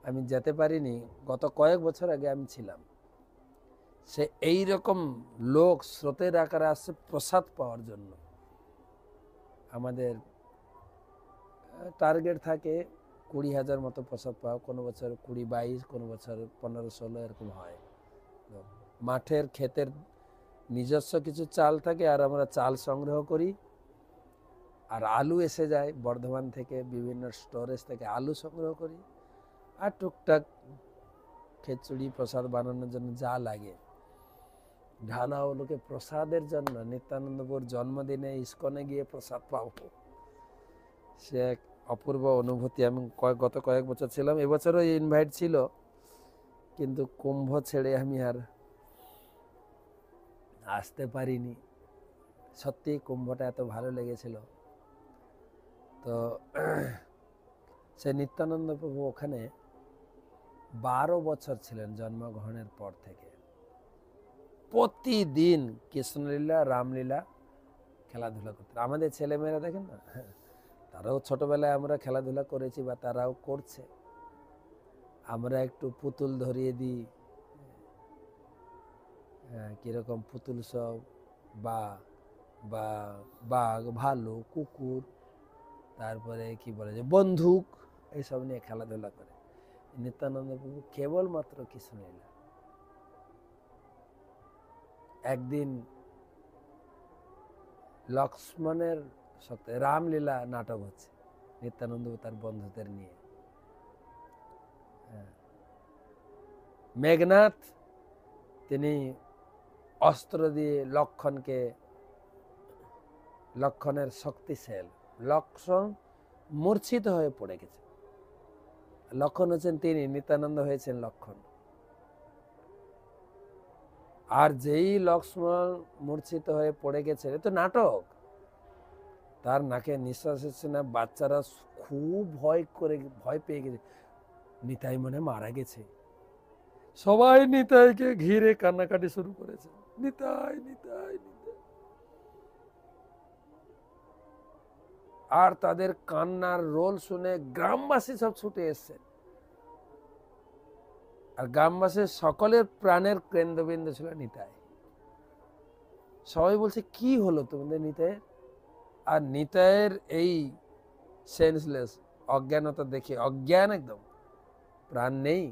আমি যেতে পারিনি, গত কয়েক বছর আগে আমি ছিলাম। সে এই রকম লোক স্রোতের আকারে আসছে প্রসাদ পাওয়ার জন্য। আমাদের টার্গেট থাকে 20,000 মতো প্রসাদ পাওয়া, কোনো বছর 20-22, কোনো বছর 15-16 এরকম হয়। মাঠের ক্ষেতের নিজস্ব কিছু চাল থাকে আর আমরা চাল সংগ্রহ করি, আর আলু এসে যায় বর্ধমান থেকে, বিভিন্ন স্টোরেজ থেকে আলু সংগ্রহ করি, আর টুকটাক খিচুড়ি প্রসাদ বানানোর জন্য যা লাগে ঢালা লোকে প্রসাদের জন্য। নিত্যানন্দপুর জন্মদিনে ইস্কনে গিয়ে প্রসাদ পাবো, সে এক অপূর্ব অনুভূতি। আমি গত কয়েক বছর ছিলাম, এবছরও ইনভাইট ছিল, কিন্তু কুম্ভ ছেড়ে আমি আর আসতে পারিনি। সত্যি কুম্ভটা এত ভালো লেগেছিল। তো সে নিত্যানন্দ প্রভু ওখানে 12 বছর ছিলেন জন্মগ্রহণের পর থেকে। প্রতিদিন কৃষ্ণলীলা রামলীলা খেলাধুলা করতেন। আমাদের ছেলেমেয়েরা দেখেন না, তারাও ছোটবেলায় আমরা খেলাধুলা করেছি বা তারাও করছে। আমরা একটু পুতুল ধরিয়ে দিই, কীরকম পুতুল সব, বা বা বাঘ ভালু কুকুর, তারপরে কি বলে যে বন্দুক, এইসব নিয়ে খেলাধুলা করে। নিত্যানন্দ প্রভু কেবলমাত্র কৃষ্ণলীলা। একদিন লক্ষ্মণের সাথে রামলীলা নাটক হচ্ছে, নিত্যানন্দ তার বন্ধুদের নিয়ে। মেঘনাথ তিনি অস্ত্র দিয়ে লক্ষণের শক্তিশাল, লক্ষণ মূর্ছিত হয়ে পড়ে গেছে। লক্ষণ হচ্ছেন তিনি, নিত্যানন্দ হয়েছেন লক্ষণ। আর যেই লক্ষ্মণ মূর্ছিত হয়ে পড়ে গেছে, এ তো নাটক, তার নাকে নিঃশ্বাস হচ্ছে না, বাচ্চারা খুব ভয় পেয়ে গেছে, নিতাই মনে মারা গেছে। সবাই নিতাইকে ঘিরে কান্নাকাটি শুরু করেছে, নিতাই নিতাই নিতাই। আর তাদের কান্নার রোল শুনে গ্রামবাসী সব ছুটে এসছে, আর গ্রামবাসীর সকলের প্রাণের কেন্দ্রবিন্দু ছিল নিতাই। সবাই বলছে কি হলো তোমাদের নিতাইয়ের? আর নিতাইয়ের এই সেন্সলেস অজ্ঞানতা দেখে, অজ্ঞান একদম, প্রাণ নেই,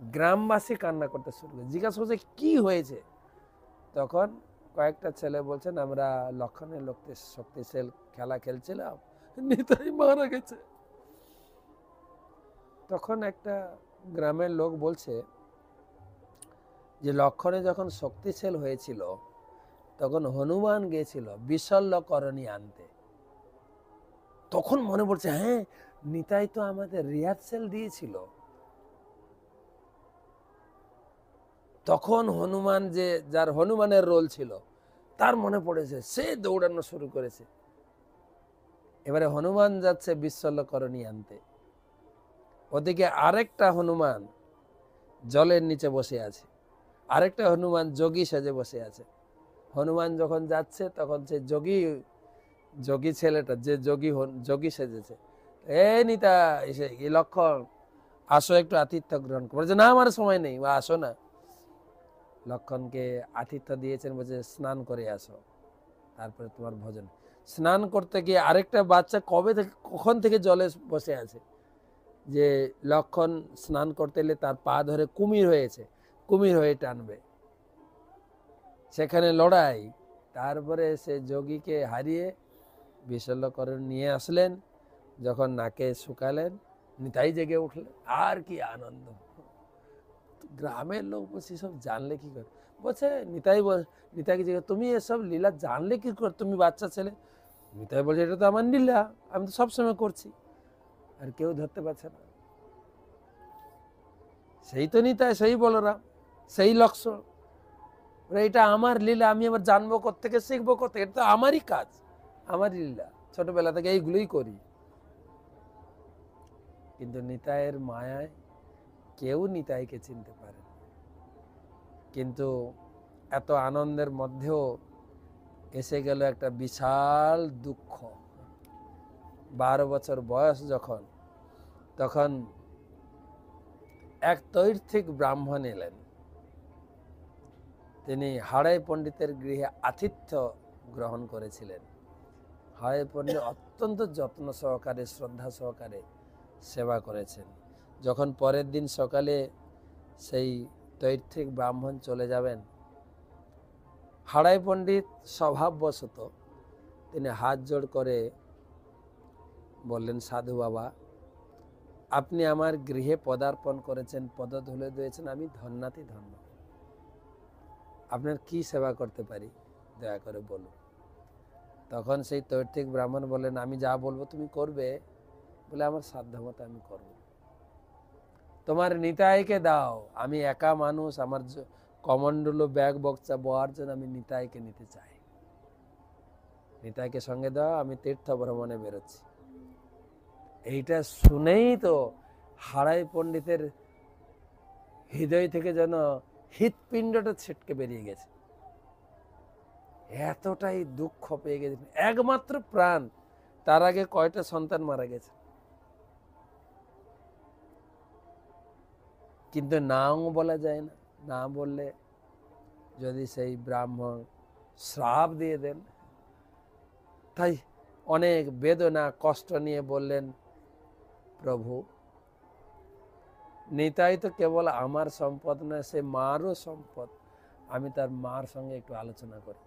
গ্রামবাসী কান্না করতে শুরু করে। জিজ্ঞাসা করছে কি হয়েছে? তখন কয়েকটা ছেলে বলছেন আমরা লক্ষণের শক্তিশাল খেলা খেলছিলাম, নিতাই মারা গেছে। তখন একটা গ্রামের লোক বলছে যে লক্ষণে যখন শক্তিশাল হয়েছিল তখন হনুমান গিয়েছিল বিশল্যকরণী আনতে। তখন মনে পড়ছে, হ্যাঁ নিতাই তো আমাদের রিহার্সেল দিয়েছিল। তখন হনুমান, যে যার হনুমানের রোল ছিল, তার মনে পড়েছে, সে দৌড়ানো শুরু করেছে। এবারে হনুমান যাচ্ছে বিশল্যকরণী আনতে, ওদিকে আরেকটা হনুমান জলের নিচে বসে আছে, আরেকটা হনুমান যোগী সেজে বসে আছে। হনুমান যখন যাচ্ছে তখন সে যোগী ছেলেটা, যে যোগী সেজেছে, এ নিতা এসে লক্ষণ আসো একটু আতিথ্য গ্রহণ করে। না আমার সময় নেই, বা আসো না। লক্ষণকে আতিথ্য দিয়েছেন, বলছে স্নান করে আসো, তারপরে তোমার ভোজন। স্নান করতে গিয়ে আরেকটা বাচ্চা কখন থেকে জলে বসে আছে, যে লক্ষণ স্নান করতে এলে তার পা ধরে কুমির হয়ে টানবে। সেখানে লড়াই, তারপরে সে যোগীকে হারিয়ে বিশল্যকরণ নিয়ে আসলেন। যখন নাকে শুকালেন, নিতাই জেগে উঠলেন। আর কি আনন্দ! গ্রামের লোক বলছে সব জানলে কি করে? বলছে নিতাইকে জিজ্ঞেস, তুমি এসব লীলা জানলে কি করে, তুমি বাচ্চা ছেলে? নিতাই বলছে এটা তো আমার লীলা, আমি তো সবসময় করছি। আর কেউ ধরতে পারছে না। সেই তো নিতাই, সেই বলরাম, সেই লক্ষ্মণ। এটা আমার লীলা, আমি আবার জানবো কোত্থেকে, শিখবো কোথেকে? এটা তো আমারই কাজ, আমারই লীলা, ছোটবেলা থেকে এইগুলোই করি। কিন্তু নিতাইয়ের মায়ায় কেউ নিতাইকে চিনতে পারে। কিন্তু এত আনন্দের মধ্যেও এসে গেল একটা বিশাল দুঃখ। 12 বছর বয়স যখন, তখন এক তৈর্থিক ব্রাহ্মণ এলেন। তিনি হাড়াই পণ্ডিতের গৃহে আতিথ্য গ্রহণ করেছিলেন। হাড়াই পণ্ডিত অত্যন্ত যত্ন সহকারে, শ্রদ্ধা সহকারে সেবা করেছেন। যখন পরের দিন সকালে সেই তৈর্থিক ব্রাহ্মণ চলে যাবেন, হাড়াই পণ্ডিত স্বভাববশত তিনি হাত জোড় করে বললেন, সাধু বাবা, আপনি আমার গৃহে পদার্পণ করেছেন, পদধূলি দিয়েছেন, আমি ধন্যাতি ধন্য। আপনার কি সেবা করতে পারি, দয়া করে বলুন। তখন সেই তৈর্থিক ব্রাহ্মণ বললেন, আমি যা বলবো তুমি করবে? বলে, আমার সাধ্যমতো আমি করব। তোমার নিতাইকে দাও, আমি একা মানুষ, আমার কমণ্ডলু ব্যাগ বক্সা বওয়ার জন্য আমি নিতাইকে নিতে চাই। নিতাইকে সঙ্গে দাও, আমি তীর্থ ভ্রমণে বেরোচ্ছি। এইটা শুনেই তো হাড়াই পণ্ডিতের হৃদয় থেকে যেন হৃৎপিণ্ডটা ছিটকে বেরিয়ে গেছে। এতটাই দুঃখ পেয়ে গেছে, একমাত্র প্রাণ। তার আগে কয়টা সন্তান মারা গেছে, কিন্তু নাও বলা যায় না। না বললে যদি সেই ব্রাহ্মণ শ্রাপ দিয়ে দেন। তাই অনেক বেদনা কষ্ট নিয়ে বললেন, প্রভু, নিতাই তো কেবল আমার সম্পদ নয়, সে মারও সম্পদ। আমি তার মার সঙ্গে একটু আলোচনা করি।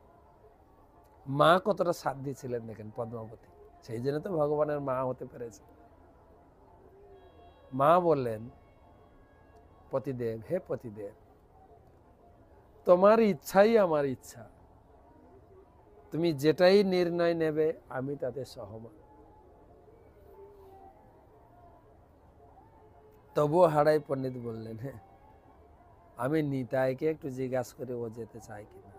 মা কতটা সাধ্যী ছিলেন দেখেন, পদ্মাবতী। সেই জন্য তো ভগবানের মা হতে পেরেছে। মা বললেন, পতিদেব, হে পতিদেব, তোমার ইচ্ছাই আমার ইচ্ছা, তুমি যেটাই নির্ণয় নেবে আমি তাতে সহমত। তবুও হাড়াই পণ্ডিত বললেন, হ্যাঁ, আমি নিতাইকে একটু জিজ্ঞাসা করে ও যেতে চাই কিনা।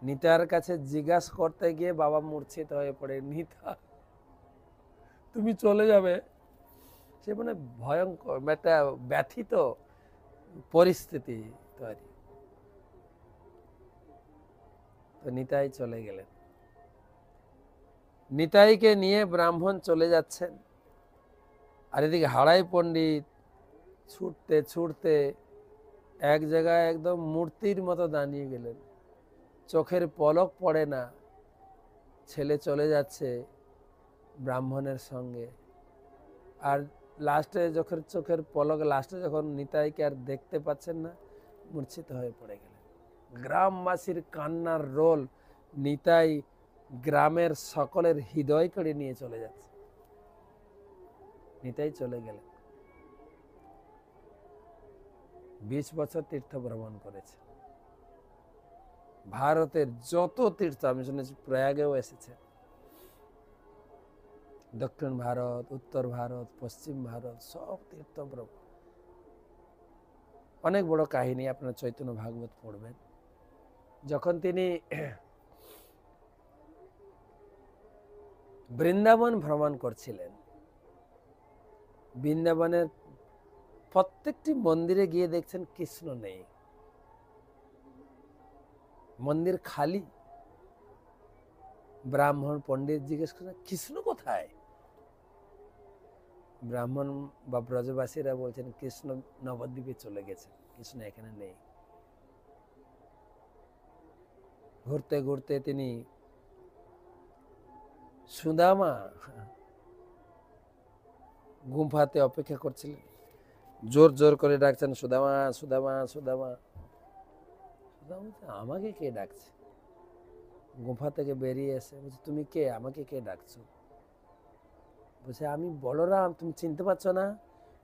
নিতাইয়ের কাছে জিজ্ঞাসা করতে গিয়ে বাবা মূর্ছিত হয়ে পড়ে। নিতা, তুমি চলে যাবে? সে মানে ভয়ঙ্কর একটা ব্যথিত পরিস্থিতি তৈরি। তো নিতাই চলে গেলেন। নিতাইকে নিয়ে ব্রাহ্মণ চলে যাচ্ছেন, আর এদিকে হাড়াই পণ্ডিত ছুটতে ছুটতে এক জায়গায় একদম মূর্তির মতো দাঁড়িয়ে গেলেন। চোখের পলক পড়ে না, ছেলে চলে যাচ্ছে ব্রাহ্মণের সঙ্গে। আর লাস্টে যখন চোখের পলক, লাস্টে যখন নিতাইকে আর দেখতে পাচ্ছেন না, মূর্ছিত হয়ে পড়ে গেলেন। গ্রামবাসীর কান্নার রোল নিতাই গ্রামের সকলের হৃদয় কেড়ে নিয়ে চলে যাচ্ছে। নিতাই চলে গেলেন। 20 বছর তীর্থ ভ্রমণ করেছে। ভারতের যত তীর্থ, আমি শুনেছি প্রয়াগেও এসেছে, দক্ষিণ ভারত, উত্তর ভারত, পশ্চিম ভারত, সব তীর্থ ভ্রমণ। অনেক বড় কাহিনী, আপনারা চৈতন্য ভাগবত পড়বেন। যখন তিনি বৃন্দাবন ভ্রমণ করছিলেন, বৃন্দাবনের প্রত্যেকটি মন্দিরে গিয়ে দেখছেন কৃষ্ণ নেই, মন্দির খালি। ব্রাহ্মণ পণ্ডিত জিজ্ঞেস করেন, কৃষ্ণ কোথায়? ব্রাহ্মণ বা ব্রজবাসীরা বলছেন, কৃষ্ণ নবদ্বীপে চলে গেছে, কৃষ্ণ এখানে নেই। ঘুরতে ঘুরতে তিনি সুদামা গুম্ফাতে অপেক্ষা করছিলেন। জোর জোর করে ডাকছেন, সুদামা, সুদামা, সুদামা। সুদামা, আমাকে কে ডাকছে? গুম্ফা থেকে বেরিয়ে এসে বলছে, তুমি কে, আমাকে কে ডাকছো? বলছে, আমি বলরাম, তুমি চিনতে পারছো না?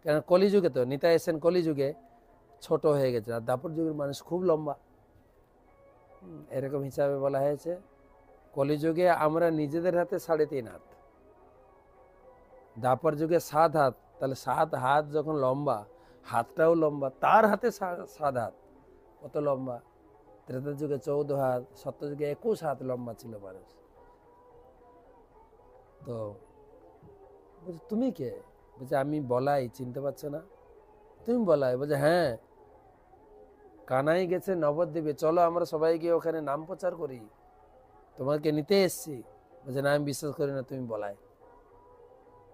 কেন, কলিযুগে তো নিতাই এসেন, কলিযুগে ছোট হয়ে গেছে, আর দাপর যুগের মানুষ খুব লম্বা। এরকম হিসাবে বলা হয়েছে, কলিযুগে আমরা নিজেদের হাতে 3.5 হাত, দাপর যুগে 7 হাত। তাহলে 7 হাত যখন লম্বা, হাতটাও লম্বা, তার হাতে 7 হাত, কত লম্বা। ত্রেতা যুগে 14 হাত, সত্য যুগে 21 হাত লম্বা ছিল মানুষ। তো বলছে, তুমি কে? বলছে, আমি বলাই, চিনতে পারছো না? তুমি বলাই? বলছে, হ্যাঁ, কানাই গেছে নবদ্বীপে, চলো আমরা সবাই গিয়ে ওখানে নাম প্রচার করি, তোমাকে নিতে এসছি। বলছে, না, আমি বিশ্বাস করি না তুমি বলাই।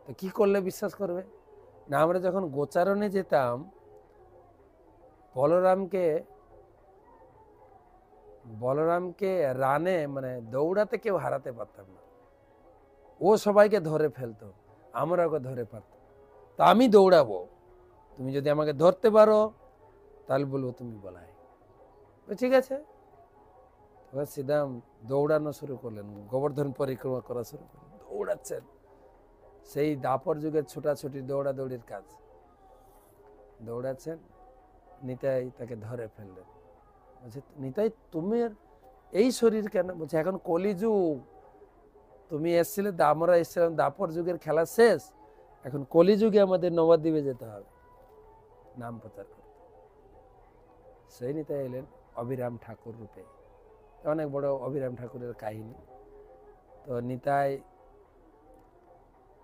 তো কি করলে বিশ্বাস করবে? না, আমরা যখন গোচারণে যেতাম, বলরামকে বলরামকে রানে মানে দৌড়াতে কেউ হারাতে পারতাম না। ও সবাইকে ধরে ফেলতো, আমরা ওকে ধরে পারতাম। তা আমি দৌড়াবো, তুমি যদি আমাকে ধরতে পারো তাহলে বলবো তুমি বলাই। ঠিক আছে, এবার সিধা দৌড়ানো শুরু করলেন, গোবর্ধন পরিক্রমা করা শুরু করলেন, দৌড়াচ্ছেন। সেই দাপর যুগের ছোটাছুটি দৌড়াদৌড়ির কাজ, দৌড়াচ্ছেন। নিতাই তাকে ধরে ফেললেন। বলছে, নিতাই তুমি এই শরীর কেন? বলছে, এখন কলিযুগ, তুমি এসছিলে, আমরা এসছিলাম দাপর যুগের খেলা শেষ, এখন কলিযুগে আমাদের নবদ্বীপে যেতে হবে নাম প্রচার করতে। সেই নিতাই এলেন অবিরাম ঠাকুর রূপে। অনেক বড় অবিরাম ঠাকুরের কাহিনী। তো নিতাই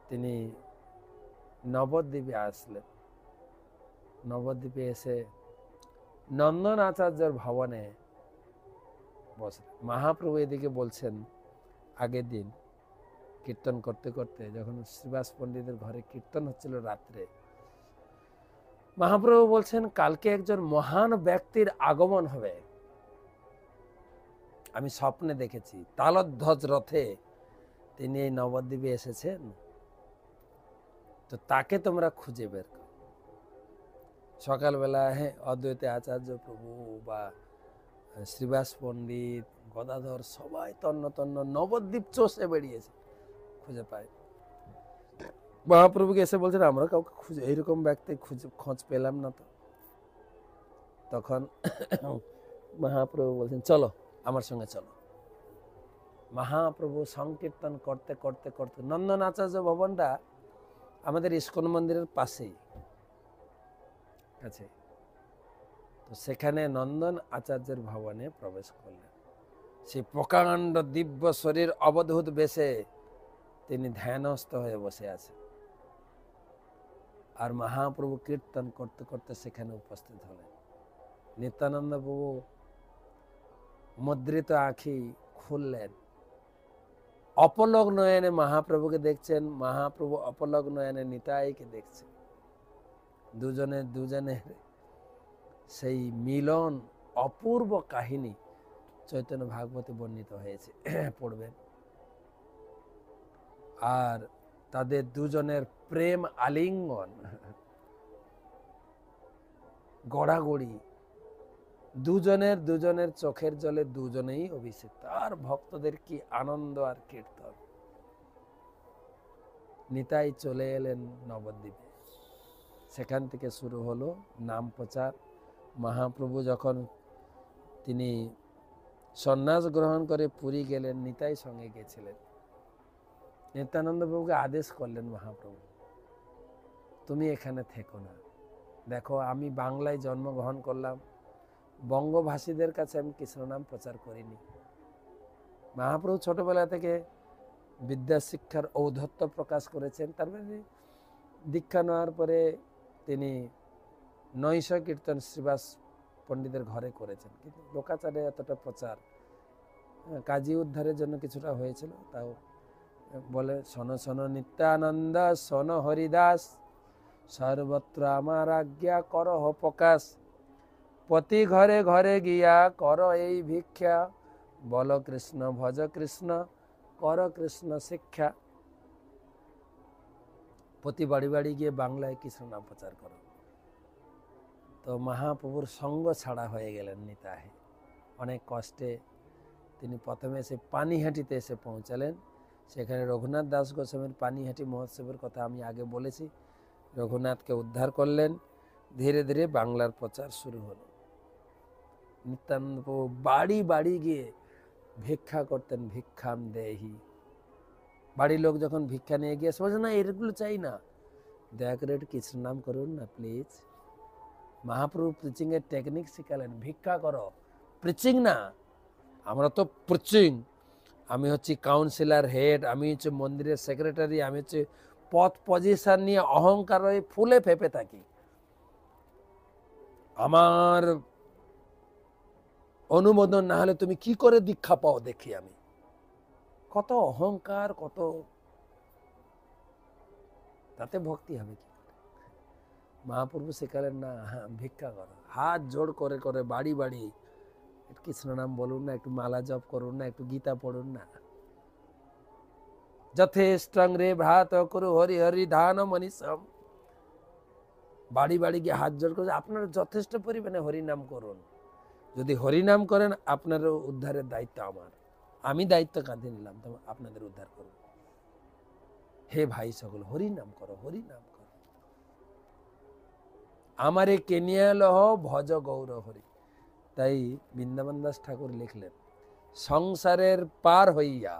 তিনি নবদ্বীপে আসলেন। নবদ্বীপে এসে নন্দন আচার্যর ভবনে বসলেন। মহাপ্রভু এদিকে বলছেন, আগের দিন কীর্তন করতে করতে যখন শ্রীবাস পণ্ডিতের ঘরে কীর্তন হচ্ছিল রাত্রে, মহাপ্রভু বলছেন, কালকে একজন মহান ব্যক্তির আগমন হবে, আমি স্বপ্নে দেখেছি, তালধ্বজ রথে তিনি এই নবদ্বীপে এসেছেন, তো তাকে তোমরা খুঁজে বের করো। সকালবেলা অদ্বৈত আচার্য প্রভু বা শ্রীবাস পণ্ডিত, গদাধর সবাই তন্ন তন্ন নবদ্বীপ চষে বেরিয়েছে, খুঁজে পায়। মহাপ্রভুকে এসে বলছেন, আমরা কাউকে খুঁজে, এইরকম ব্যক্তি খুঁজে খোঁজ পেলাম না। তো তখন মহাপ্রভু বলছেন, চলো আমার সঙ্গে চলো। মহাপ্রভু সংকীর্তন করতে করতে করতে, নন্দন আচার্য ভবনটা আমাদের ইস্কন মন্দিরের পাশেই আছে, তো সেখানে নন্দন আচার্যের ভবনে প্রবেশ করলেন। সেই প্রকাণ্ড দিব্য শরীর অবধূত বেশে তিনি ধ্যানস্থ হয়ে বসে আছেন। আর মহাপ্রভু কীর্তন করতে করতে সেখানে উপস্থিত হলেন। নিত্যানন্দ প্রভু মুদ্রিত আঁখি খুললেন, অপলক নয়নে মহাপ্রভুকে দেখছেন, মহাপ্রভু অপলক নয়নে নিতাইকে দেখছেন। দুজনের সেই মিলন, অপূর্ব কাহিনী চৈতন্য ভাগবতে বর্ণিত হয়েছে, পড়বেন। আর তাদের দুজনের প্রেম আলিঙ্গন, গড়াগড়ি, দুজনের চোখের জলে দুজনেই অভিষিক্ত। আর ভক্তদের কি আনন্দ আর কীর্তন। নিতাই চলে এলেন নবদ্বীপে, সেখান থেকে শুরু হলো নাম প্রচার। মহাপ্রভু যখন তিনি সন্ন্যাস গ্রহণ করে পুরী গেলেন, নিতাই সঙ্গে গেছিলেন। নিত্যানন্দ প্রভুকে আদেশ করলেন মহাপ্রভু, তুমি এখানে থেকো না, দেখো আমি বাংলায় জন্মগ্রহণ করলাম, বঙ্গভাষীদের কাছে আমি কৃষ্ণ নাম প্রচার করিনি। মহাপ্রভু ছোটবেলা থেকে বিদ্যা শিক্ষার ঔদ্ধত্য প্রকাশ করেছেন। তারপরে দীক্ষা নেওয়ার পরে তিনি নৈশ কীর্তন শ্রীবাস পণ্ডিতের ঘরে করেছেন, কিন্তু লোকাচারে এতটা প্রচার, কাজী উদ্ধারের জন্য কিছুটা হয়েছিল। তাও বলে, শোনো শোনো নিত্যানন্দ, শোনো হরিদাস, সর্বত্র আমার আজ্ঞা করহ প্রকাশ, প্রতি ঘরে ঘরে গিয়া কর এই ভিক্ষা, বল কৃষ্ণ ভজ কৃষ্ণ, কর কৃষ্ণ শিক্ষা। প্রতি বাড়ি বাড়ি গিয়ে বাংলায় কৃষ্ণ নাম প্রচার করো। তো মহাপ্রভুর সঙ্গ ছাড়া হয়ে গেলেন নিতাই। অনেক কষ্টে তিনি প্রথমে এসে পানিহাটিতে এসে পৌঁছালেন। সেখানে রঘুনাথ দাস গোস্বামীর পানিহাটি মহোৎসবের কথা আমি আগে বলেছি। রঘুনাথকে উদ্ধার করলেন। ধীরে ধীরে বাংলার প্রচার শুরু হলো। নিত্যানন্দ প্রভু বাড়ি বাড়ি গিয়ে ভিক্ষা করতেন, ভিক্ষাম দেহি। বাড়ির লোক যখন ভিক্ষা নিয়ে গিয়ে বলছে, না এগুলো চাই না, দয়া করে একটু কৃষ্ণ নাম করুন না প্লিজ। মহাপ্রভু প্রিচিং এর টেকনিক শিখালেন, ভিক্ষা করো, প্রিচিং না। আমরা তো প্রিচিং, আমি হচ্ছি কাউন্সিলর হেড, আমি হচ্ছে মন্দিরের সেক্রেটারি, আমি হচ্ছে পদ পজিশন নিয়ে অহংকার হয়ে ফুলে ফেপে থাকি। আমার অনুমোদন না হলে তুমি কি করে দীক্ষা পাও দেখি আমি। কত অহংকার, কত, তাতে ভক্তি হবে কি? মহাপ্রভু শেখালেন না, হ্যাঁ ভিক্ষা করো, হাত জোড় করে করে বাড়ি বাড়ি কৃষ্ণ নাম বলুন না, একটু মালা জপ করুন না, একটু গীতা পড়ুন না। যথেষ্টং রে ভ্রাত করু হরি হরি ধান মনীষম, বাড়ি বাড়ি গিয়ে হাত জোড় করে আপনারা যথেষ্ট পরিমাণে হরিনাম করুন। যদি হরিনাম করেন আপনার উদ্ধারের দায়িত্ব আমার, আমি দায়িত্ব কাঁধে নিলাম, তো আপনাদের উদ্ধার করব। হে ভাই সকল, হরিনাম করো, হরিনাম করো। আমারে কেনিয়া লহ ভজ গৌর হরি। তাই বৃন্দাবন দাস ঠাকুর লিখলেন, সংসারের পার হইয়া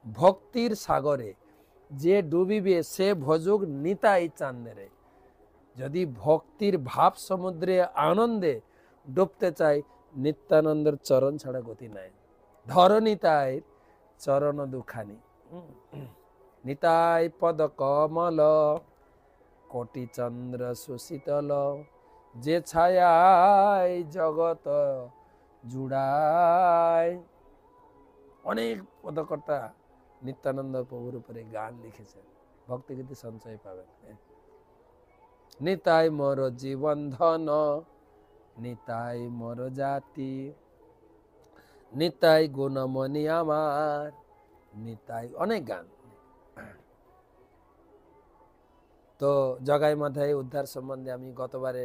ভক্তির সাগরে যে ডুবিবে সে ভজুক নিতাই চান্দেরে। যদি ভক্তির ভাব সমুদ্রে আনন্দে ডুবতে চাই, নিত্যানন্দের চরণ ছাড়া গতি নাই। ধর নিতাই চরণ দুখানি, নিতাই পদ কমল কোটি চন্দ্র সুশীতল, যে ছায়ায় জগত জুড়ায়। অনেক পদকর্তা নিত্যানন্দ প্রভুর উপরে গান লিখেছেন, ভক্তিগীতি সঞ্চয় পাবেন। নিতাই মোর জীবন ধন, নিতাই মোর জাতি, নিতাই গুণমণি আমার, নিতাই, অনেক গান। তো জগাই মাথায় উদ্ধার সম্বন্ধে আমি গতবারে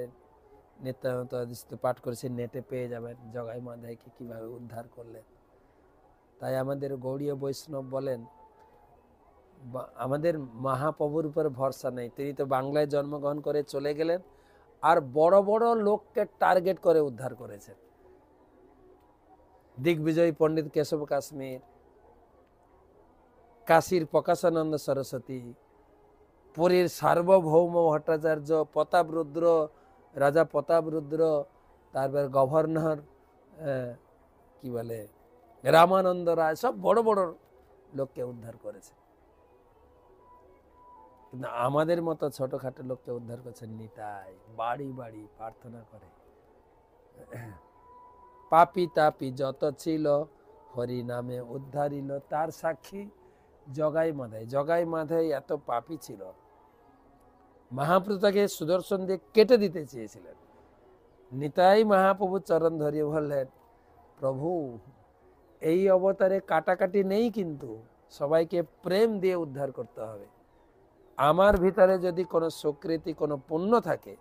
নিত্যানন্দ পাঠ করেছি, নেটে পেয়ে যাবেন জগাই মাথায়কে কিভাবে উদ্ধার করলেন। তাই আমাদের গৌড়ীয় বৈষ্ণব বলেন, আমাদের মহাপ্রভুর উপর ভরসা নেই, তিনি তো বাংলায় জন্মগ্রহণ করে চলে গেলেন, আর বড় বড় লোককে টার্গেট করে উদ্ধার করেছেন। দিগ্বিজয়ী পণ্ডিত কেশব কাশ্মীর, কাশীর প্রকাশানন্দ সরস্বতী, পুরীর সার্বভৌম ভট্টাচার্য, প্রতাপরুদ্র, রাজা প্রতাপরুদ্র, তারপর গভর্নর কি বলে রামানন্দ রায়, সব বড় বড় লোককে উদ্ধার করেছে। কিন্তু আমাদের মতো ছোটখাটো লোককে উদ্ধার করছেন নিতাই, বাড়ি বাড়ি প্রার্থনা করে। পাপি তাপি যত ছিল হরি নামে উদ্ধারিল, তার সাক্ষী জগাই মাথায়। জগাই মাথায় এত পাপি ছিল, মহাপ্রভু তাকে সুদর্শন দিয়ে কেটে দিতে চেয়েছিলেন। নিতাই মহাপ্রভু চরণ ধরিয়ে বললেন, প্রভু এই অবতারে কাটাকাটি নেই, কিন্তু সবাইকে প্রেম দিয়ে উদ্ধার করতে হবে। আমার ভিতরে যদি কোনো সুকৃতি, কোনো পুণ্য থাকে,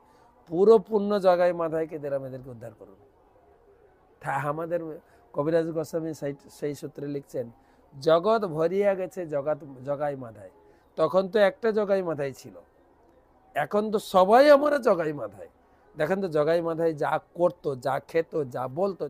পুরো পুণ্য জগাই মাথায়কে দেন, আমাদেরকে উদ্ধার করুন। আমাদের কবিরাজ গোস্বামী সেই সূত্রে লিখছেন, জগৎ ভরিয়া গেছে জগাই মাথায়। তখন তো একটা জগাই মাথায় ছিল, এখন তো সবাই আমরা জগাই মাথায়। দেখেন তো জগাই মাথায় যা করতো, যা খেত, যা বলতো,